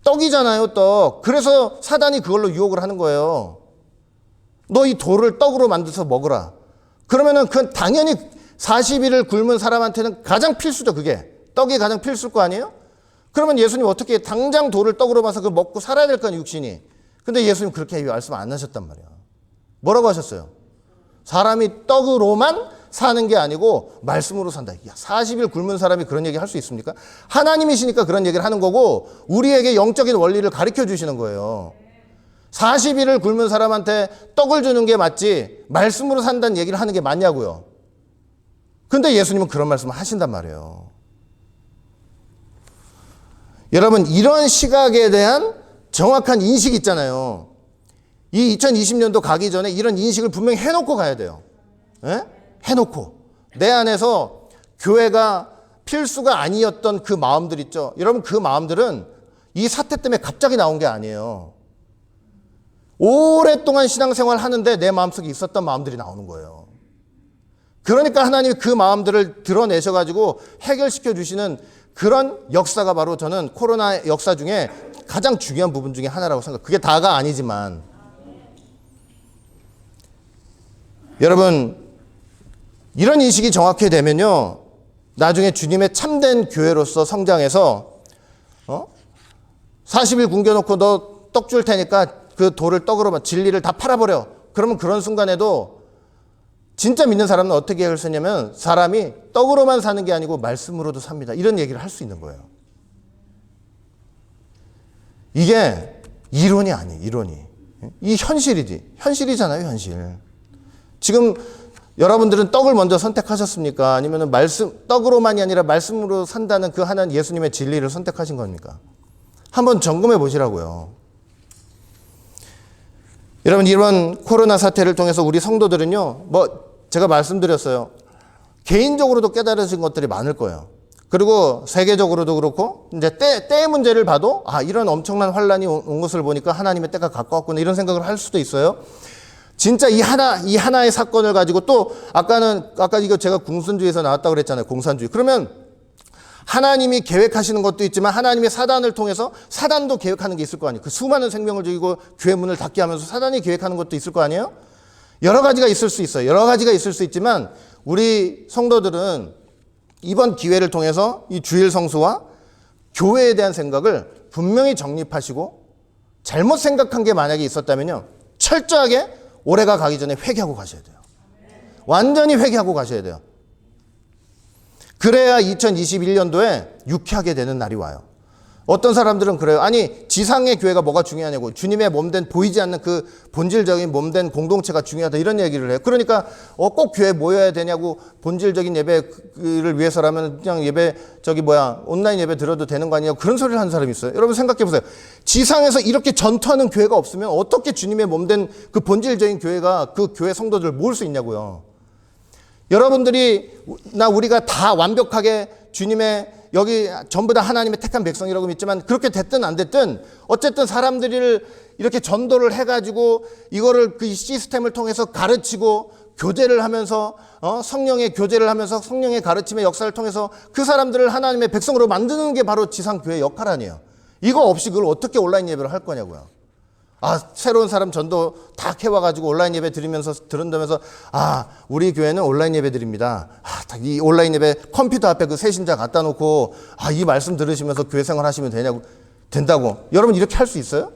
떡이잖아요, 떡. 그래서 사단이 그걸로 유혹을 하는 거예요. 너 이 돌을 떡으로 만들어서 먹으라. 그러면은 그건 당연히 40일을 굶은 사람한테는 가장 필수죠, 그게. 떡이 가장 필수일 거 아니에요? 그러면 예수님 어떻게 당장 돌을 떡으로 봐서 그걸 먹고 살아야 될 거 아니에요, 육신이. 근데 예수님 그렇게 말씀 안 하셨단 말이에요. 뭐라고 하셨어요? 사람이 떡으로만 사는 게 아니고 말씀으로 산다. 야, 40일 굶은 사람이 그런 얘기 할 수 있습니까? 하나님이시니까 그런 얘기를 하는 거고 우리에게 영적인 원리를 가르쳐 주시는 거예요. 40일을 굶은 사람한테 떡을 주는 게 맞지 말씀으로 산다는 얘기를 하는 게 맞냐고요. 근데 예수님은 그런 말씀을 하신단 말이에요. 여러분 이런 시각에 대한 정확한 인식이 있잖아요. 이 2020년도 가기 전에 이런 인식을 분명히 해놓고 가야 돼요. 예? 해놓고 내 안에서 교회가 필수가 아니었던 그 마음들 있죠. 여러분 그 마음들은 이 사태 때문에 갑자기 나온 게 아니에요. 오랫동안 신앙생활 하는데 내 마음속에 있었던 마음들이 나오는 거예요. 그러니까 하나님이 그 마음들을 드러내셔가지고 해결시켜 주시는 그런 역사가 바로 저는 코로나 역사 중에 가장 중요한 부분 중에 하나라고 생각해요. 그게 다가 아니지만 여러분 이런 인식이 정확히 되면요 나중에 주님의 참된 교회로서 성장해서 40일 굶겨놓고 너 떡 줄 테니까 그 돌을 떡으로 진리를 다 팔아버려. 그러면 그런 순간에도 진짜 믿는 사람은 어떻게 할 수 있냐면 사람이 떡으로만 사는 게 아니고 말씀으로도 삽니다. 이런 얘기를 할 수 있는 거예요. 이게 이론이 아니에요. 이론이. 이 현실이지. 현실이잖아요. 현실. 지금 여러분들은 떡을 먼저 선택하셨습니까? 아니면 떡으로만이 아니라 말씀으로 산다는 그 하나님 예수님의 진리를 선택하신 겁니까? 한번 점검해 보시라고요. 여러분 이런 코로나 사태를 통해서 우리 성도들은요, 제가 말씀드렸어요. 개인적으로도 깨달으신 것들이 많을 거예요. 그리고 세계적으로도 그렇고 이제 때의 문제를 봐도 이런 엄청난 환란이 온 것을 보니까 하나님의 때가 가까웠구나 이런 생각을 할 수도 있어요. 진짜 이 하나의 사건을 가지고 또 아까 이거 제가 공산주의에서 나왔다고 그랬잖아요. 공산주의. 그러면 하나님이 계획하시는 것도 있지만 하나님의 사단을 통해서 사단도 계획하는 게 있을 거 아니에요. 그 수많은 생명을 죽이고 교회 문을 닫게 하면서 사단이 계획하는 것도 있을 거 아니에요. 여러 가지가 있을 수 있어요. 여러 가지가 있을 수 있지만 우리 성도들은 이번 기회를 통해서 이 주일 성수와 교회에 대한 생각을 분명히 정립하시고 잘못 생각한 게 만약에 있었다면요. 철저하게 올해가 가기 전에 회개하고 가셔야 돼요. 완전히 회개하고 가셔야 돼요. 그래야 2021년도에 유쾌하게 되는 날이 와요. 어떤 사람들은 그래요. 아니 지상의 교회가 뭐가 중요하냐고. 주님의 몸된 보이지 않는 그 본질적인 몸된 공동체가 중요하다 이런 얘기를 해요. 그러니까 꼭 교회에 모여야 되냐고. 본질적인 예배를 위해서라면 그냥 온라인 예배 들어도 되는 거 아니냐고 그런 소리를 하는 사람이 있어요. 여러분 생각해 보세요. 지상에서 이렇게 전투하는 교회가 없으면 어떻게 주님의 몸된 그 본질적인 교회가 그 교회 성도들을 모을 수 있냐고요. 우리가 다 완벽하게 주님의 여기 전부 다 하나님의 택한 백성이라고 믿지만 그렇게 됐든 안 됐든 어쨌든 사람들을 이렇게 전도를 해가지고 이거를 그 시스템을 통해서 가르치고 교제를 하면서 성령의 교제를 하면서 성령의 가르침의 역사를 통해서 그 사람들을 하나님의 백성으로 만드는 게 바로 지상교회의 역할 아니에요. 이거 없이 그걸 어떻게 온라인 예배를 할 거냐고요. 새로운 사람 전도 다 해와가지고 온라인 예배 들은다면서 우리 교회는 온라인 예배 드립니다. 이 온라인 예배 컴퓨터 앞에 그 새신자 갖다 놓고 이 말씀 들으시면서 교회 생활 하시면 된다고. 여러분 이렇게 할 수 있어요?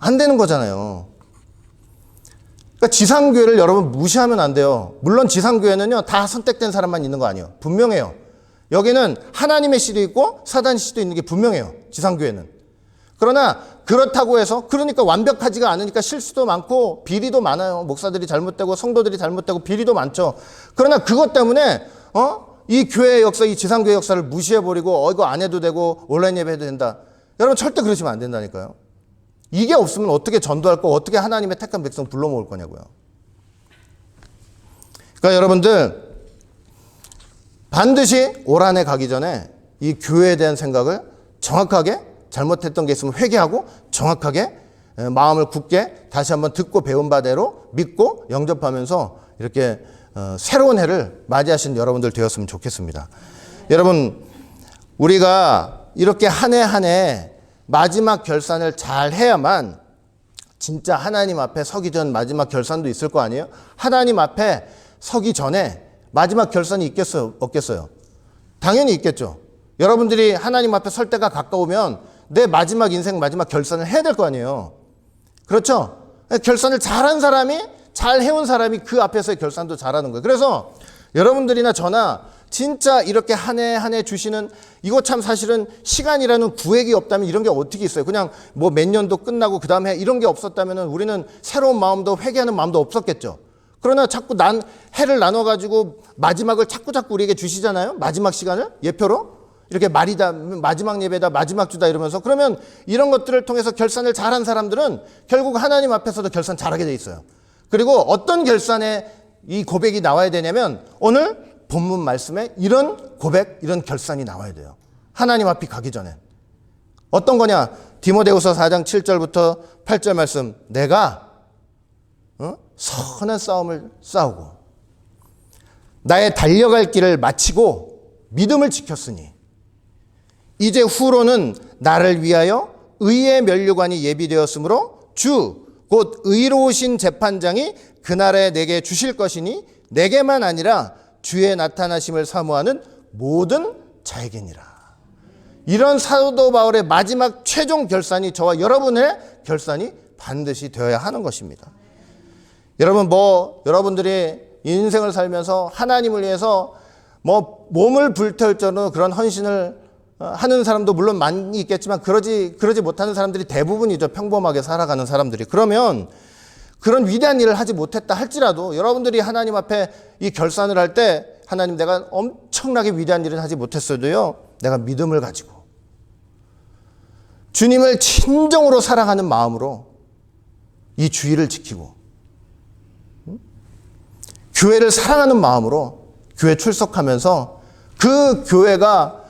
안 되는 거잖아요. 그러니까 지상교회를 여러분 무시하면 안 돼요. 물론 지상교회는요 다 선택된 사람만 있는 거 아니에요. 분명해요. 여기는 하나님의 씨도 있고 사단의 씨도 있는 게 분명해요. 지상교회는. 그러나 그렇다고 해서 그러니까 완벽하지가 않으니까 실수도 많고 비리도 많아요. 목사들이 잘못되고 성도들이 잘못되고 비리도 많죠. 그러나 그것 때문에 이 교회의 역사, 이 지상교회 역사를 무시해버리고 이거 안 해도 되고 온라인 예배해도 된다. 여러분 절대 그러시면 안 된다니까요. 이게 없으면 어떻게 전도할 거, 어떻게 하나님의 택한 백성 불러 모을 거냐고요. 그러니까 여러분들 반드시 올 한 해 가기 전에 이 교회에 대한 생각을 정확하게 잘못했던 게 있으면 회개하고 정확하게 마음을 굳게 다시 한번 듣고 배운 바대로 믿고 영접하면서 이렇게 새로운 해를 맞이하신 여러분들 되었으면 좋겠습니다. 여러분, 우리가 이렇게 한 해 한 해 마지막 결산을 잘 해야만 진짜 하나님 앞에 서기 전 마지막 결산도 있을 거 아니에요? 하나님 앞에 서기 전에 마지막 결산이 있겠어요? 없겠어요? 당연히 있겠죠. 여러분들이 하나님 앞에 설 때가 가까우면 내 마지막 인생 마지막 결산을 해야 될 거 아니에요. 그렇죠? 결산을 잘한 사람이, 잘 해온 사람이 그 앞에서의 결산도 잘하는 거예요. 그래서 여러분들이나 저나 진짜 이렇게 한 해 한 해 주시는, 이거 참 사실은 시간이라는 구획이 없다면 이런 게 어떻게 있어요? 그냥 뭐 몇 년도 끝나고 그 다음에 이런 게 없었다면 우리는 새로운 마음도 회개하는 마음도 없었겠죠. 그러나 자꾸 해를 나눠가지고 마지막을 자꾸 우리에게 주시잖아요. 마지막 시간을 예표로 이렇게 말이다, 마지막 예배다, 마지막 주다 이러면서, 그러면 이런 것들을 통해서 결산을 잘한 사람들은 결국 하나님 앞에서도 결산 잘하게 돼 있어요. 그리고 어떤 결산에 이 고백이 나와야 되냐면 오늘 본문 말씀에 이런 고백, 이런 결산이 나와야 돼요. 하나님 앞이 가기 전에. 어떤 거냐? 디모데후서 4장 7절부터 8절 말씀. 내가 선한 싸움을 싸우고 나의 달려갈 길을 마치고 믿음을 지켰으니 이제 후로는 나를 위하여 의의 면류관이 예비되었으므로 주 곧 의로우신 재판장이 그날에 내게 주실 것이니 내게만 아니라 주의 나타나심을 사모하는 모든 자에게니라. 이런 사도 바울의 마지막 최종 결산이 저와 여러분의 결산이 반드시 되어야 하는 것입니다. 여러분, 여러분들이 인생을 살면서 하나님을 위해서 몸을 불태울 정도로 그런 헌신을 하는 사람도 물론 많이 있겠지만 그러지 못하는 사람들이 대부분이죠. 평범하게 살아가는 사람들이. 그러면 그런 위대한 일을 하지 못했다 할지라도 여러분들이 하나님 앞에 이 결산을 할 때, 하나님, 내가 엄청나게 위대한 일은 하지 못했어도요, 내가 믿음을 가지고 주님을 진정으로 사랑하는 마음으로 이 주의를 지키고 교회를 사랑하는 마음으로 교회 출석하면서 그 교회가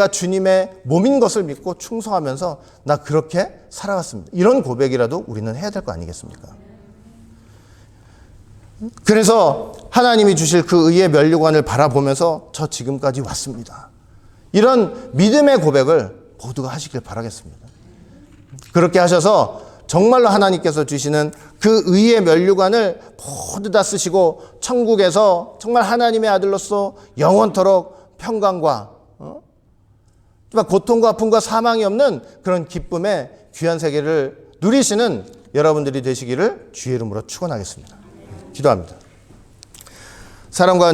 주님의 몸인 것을 믿고 충성하면서 나 그렇게 살아왔습니다. 이런 고백이라도 우리는 해야 될 거 아니겠습니까? 그래서 하나님이 주실 그 의의 면류관을 바라보면서 저 지금까지 왔습니다. 이런 믿음의 고백을 모두가 하시길 바라겠습니다. 그렇게 하셔서 정말로 하나님께서 주시는 그 의의 면류관을 모두 다 쓰시고 천국에서 정말 하나님의 아들로서 영원토록 평강과 고통과 아픔과 사망이 없는 그런 기쁨의 귀한 세계를 누리시는 여러분들이 되시기를 주의 이름으로 축원하겠습니다. 기도합니다. 사랑과